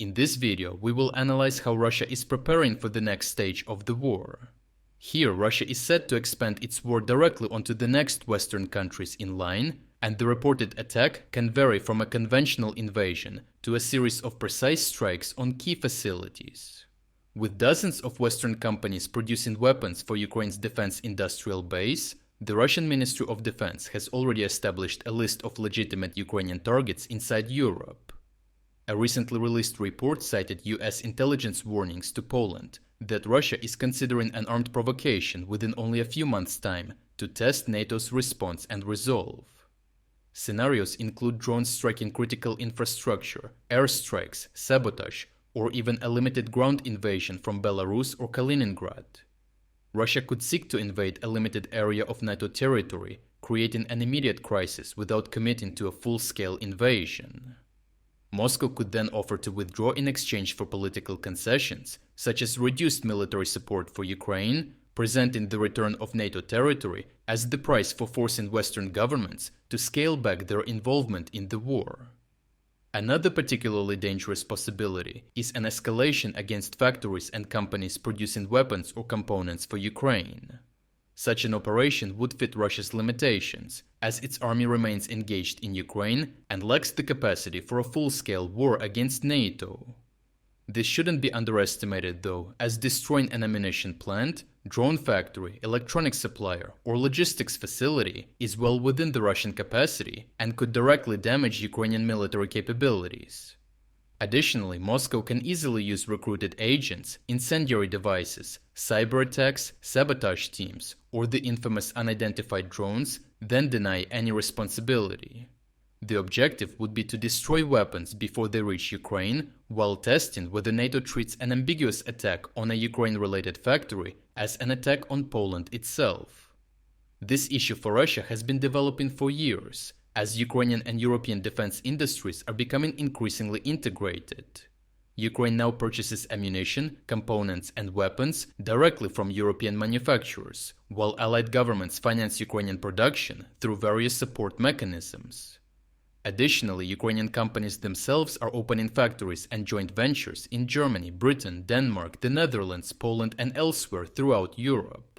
In this video, we will analyze how Russia is preparing for the next stage of the war. Here, Russia is set to expand its war directly onto the next Western countries in line, and the reported attack can vary from a conventional invasion to a series of precise strikes on key facilities. With dozens of Western companies producing weapons for Ukraine's defense industrial base, the Russian Ministry of Defense has already established a list of legitimate Ukrainian targets inside Europe. A recently released report cited US intelligence warnings to Poland that Russia is considering an armed provocation within only a few months' time to test NATO's response and resolve. Scenarios include drones striking critical infrastructure, airstrikes, sabotage, or even a limited ground invasion from Belarus or Kaliningrad. Russia could seek to invade a limited area of NATO territory, creating an immediate crisis without committing to a full-scale invasion. Moscow could then offer to withdraw in exchange for political concessions, such as reduced military support for Ukraine, presenting the return of NATO territory as the price for forcing Western governments to scale back their involvement in the war. Another particularly dangerous possibility is an escalation against factories and companies producing weapons or components for Ukraine. Such an operation would fit Russia's limitations, as its army remains engaged in Ukraine and lacks the capacity for a full-scale war against NATO. This shouldn't be underestimated though, as destroying an ammunition plant, drone factory, electronics supplier, or logistics facility is well within the Russian capacity and could directly damage Ukrainian military capabilities. Additionally, Moscow can easily use recruited agents, incendiary devices, cyber attacks, sabotage teams, or the infamous unidentified drones, then deny any responsibility. The objective would be to destroy weapons before they reach Ukraine, while testing whether NATO treats an ambiguous attack on a Ukraine-related factory as an attack on Poland itself. This issue for Russia has been developing for years, as Ukrainian and European defense industries are becoming increasingly integrated. Ukraine now purchases ammunition, components, and weapons directly from European manufacturers, while allied governments finance Ukrainian production through various support mechanisms. Additionally, Ukrainian companies themselves are opening factories and joint ventures in Germany, Britain, Denmark, the Netherlands, Poland, and elsewhere throughout Europe.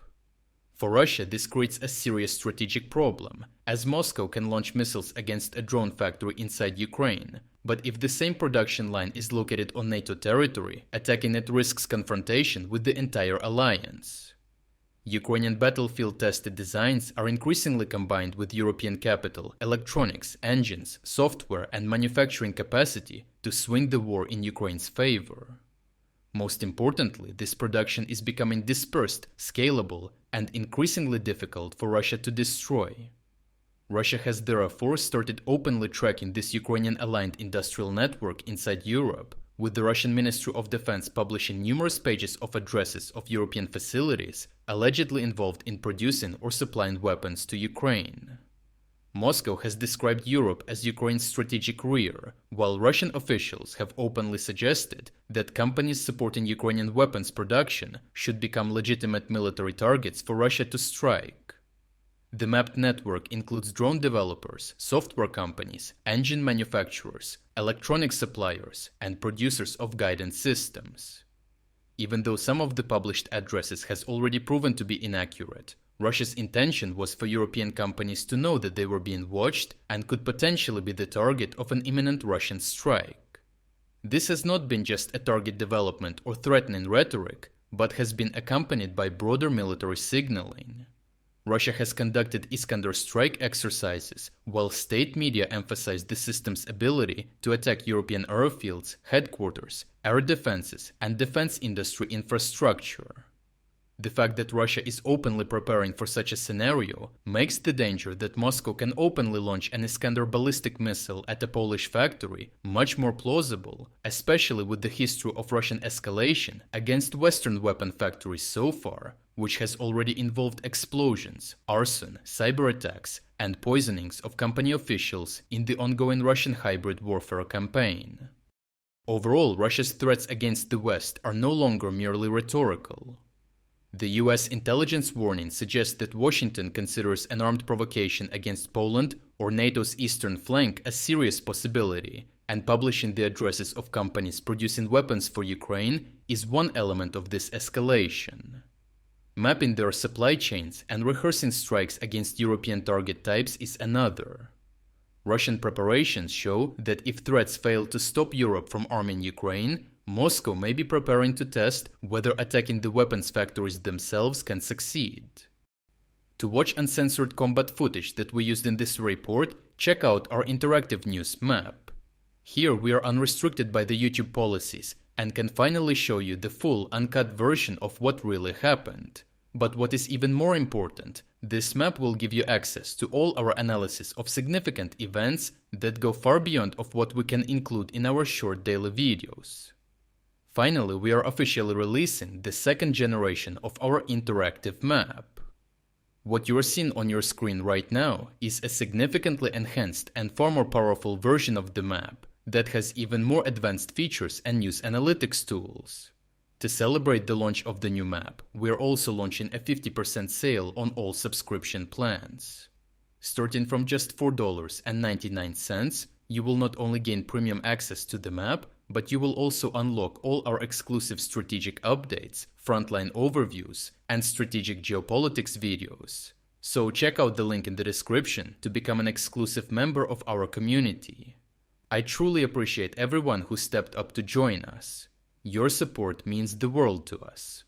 For Russia, this creates a serious strategic problem, as Moscow can launch missiles against a drone factory inside Ukraine, but if the same production line is located on NATO territory, attacking it risks confrontation with the entire alliance. Ukrainian battlefield-tested designs are increasingly combined with European capital, electronics, engines, software, and manufacturing capacity to swing the war in Ukraine's favor. Most importantly, this production is becoming dispersed, scalable, and increasingly difficult for Russia to destroy. Russia has therefore started openly tracking this Ukrainian aligned industrial network inside Europe, with the Russian Ministry of Defense publishing numerous pages of addresses of European facilities allegedly involved in producing or supplying weapons to Ukraine. Moscow has described Europe as Ukraine's strategic rear, while Russian officials have openly suggested that companies supporting Ukrainian weapons production should become legitimate military targets for Russia to strike. The mapped network includes drone developers, software companies, engine manufacturers, electronic suppliers, and producers of guidance systems. Even though some of the published addresses has already proven to be inaccurate, Russia's intention was for European companies to know that they were being watched and could potentially be the target of an imminent Russian strike. This has not been just a target development or threatening rhetoric, but has been accompanied by broader military signaling. Russia has conducted Iskander strike exercises, while state media emphasized the system's ability to attack European airfields, headquarters, air defenses, and defense industry infrastructure. The fact that Russia is openly preparing for such a scenario makes the danger that Moscow can openly launch an Iskander ballistic missile at a Polish factory much more plausible, especially with the history of Russian escalation against Western weapon factories so far, which has already involved explosions, arson, cyber attacks, and poisonings of company officials in the ongoing Russian hybrid warfare campaign. Overall, Russia's threats against the West are no longer merely rhetorical. The US intelligence warning suggests that Washington considers an armed provocation against Poland or NATO's eastern flank a serious possibility, and publishing the addresses of companies producing weapons for Ukraine is one element of this escalation. Mapping their supply chains and rehearsing strikes against European target types is another. Russian preparations show that if threats fail to stop Europe from arming Ukraine, Moscow may be preparing to test whether attacking the weapons factories themselves can succeed. To watch uncensored combat footage that we used in this report, check out our interactive news map. Here we are unrestricted by the YouTube policies and can finally show you the full uncut version of what really happened. But what is even more important, this map will give you access to all our analysis of significant events that go far beyond of what we can include in our short daily videos. Finally, we are officially releasing the second generation of our interactive map. What you are seeing on your screen right now is a significantly enhanced and far more powerful version of the map that has even more advanced features and news analytics tools. To celebrate the launch of the new map, we are also launching a 50% sale on all subscription plans. Starting from just $4.99, you will not only gain premium access to the map, but you will also unlock all our exclusive strategic updates, frontline overviews, and strategic geopolitics videos. So check out the link in the description to become an exclusive member of our community. I truly appreciate everyone who stepped up to join us. Your support means the world to us.